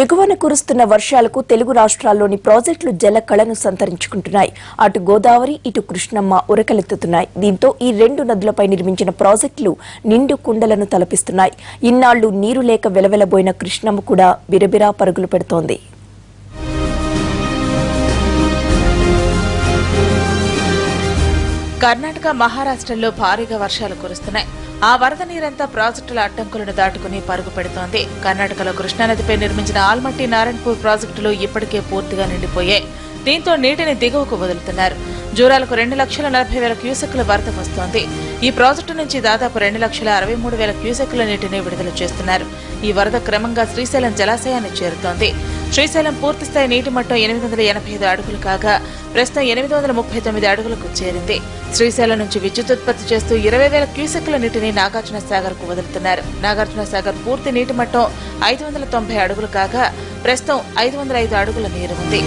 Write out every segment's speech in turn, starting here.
ఎగువన కురుస్తున్న వర్షాలకు తెలుగు రాష్ట్రాల్లోని ప్రాజెక్టులు జలకళను సంతరించుకుంటున్నాయి. అటు గోదావరి, ఇటు కృష్ణమ్మ ఉరకలెత్తుతున్నాయి. దీంతో ఈ రెండు నదులపై నిర్మించిన ప్రాజెక్టులు నిండు కుండలను తలపిస్తున్నాయి. ఇన్నాళ్లు నీరు లేక వెలవెలబోయిన కృష్ణమ్మ కూడా బిరబిరా పరుగులు పెడుతోంది. కర్ణాటక, మహారాష్ట్రల్లో భారీగా వర్షాలు కురుస్తున్నాయి. ఆ వరద నీరంతా ప్రాజెక్టుల అడ్డంకులను దాటుకుని పరుగు పెడుతోంది. కర్ణాటకలో కృష్ణానదిపై నిర్మించిన ఆల్మట్టి, నారాయణపూర్ ప్రాజెక్టులు ఇప్పటికే పూర్తిగా నిండిపోయాయి. దీంతో నీటిని దిగువకు వదులుతున్నారు. జూరాలకు 2,40,000 క్యూసెక్కుల వరద వస్తోంది. ఈ ప్రాజెక్టు నుంచి దాదాపు 2,63,000 క్యూసెక్కుల నీటిని విడుదల చేస్తున్నారు. ఈ వరద క్రమంగా శ్రీశైలం జలాశయాన్ని చేరుతోంది. శ్రీశైలం పూర్తిస్థాయి నీటి మట్టం 885 అడుగులు కాగా ప్రస్తుతం 839 అడుగులకు చేరింది. శ్రీశైలం నుంచి విద్యుత్ ఉత్పత్తి చేస్తూ 20,000 క్యూసెక్కుల నీటిని నాగార్జున సాగర్ కు వదులుతున్నారు. నాగార్జున సాగర్ పూర్తి నీటి మట్టం 590 అడుగులు కాగా ప్రస్తుతం 505 అడుగుల నీరు ఉంది.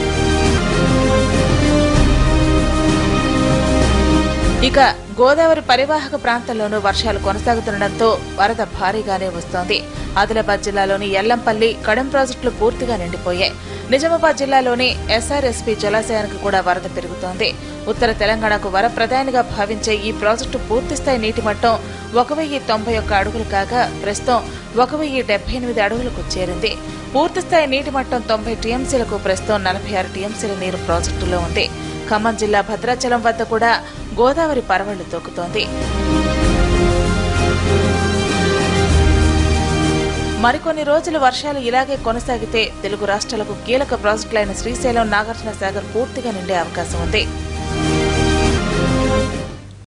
ఇక గోదావరి పరివాహక ప్రాంతాల్లోనూ వర్షాలు కొనసాగుతుండటంతో వరద భారీగానే వస్తోంది. ఆదిలాబాద్ జిల్లాలోని ఎల్లంపల్లి, కడెం ప్రాజెక్టులు పూర్తిగా నిండిపోయాయి. నిజామాబాద్ జిల్లాలోని ఎస్ఆర్ఎస్పీ జలాశయానికి కూడా వరద పెరుగుతోంది. ఉత్తర తెలంగాణకు వరప్రదాయనిగా భావించే ఈ ప్రాజెక్టు పూర్తిస్థాయి నీటి మట్టం 1,091 అడుగులు కాగా ప్రస్తుతం 1,078 అడుగులకు చేరింది. పూర్తిస్థాయి నీటి మట్టం 90 టీఎంసీలకు ప్రస్తుతం 46 టీఎంసీల నీరు ప్రాజెక్టులో ఉంది. ఖమ్మం జిల్లా భద్రాచలం వద్ద కూడా గోదావరి పరవళ్లు తొక్కుతోంది. మరికొన్ని రోజులు వర్షాలు ఇలాగే కొనసాగితే తెలుగు రాష్ట్రాలకు కీలక ప్రాజెక్టులైన శ్రీశైలం, నాగార్జున సాగర్ పూర్తిగా నిండే అవకాశం ఉంది.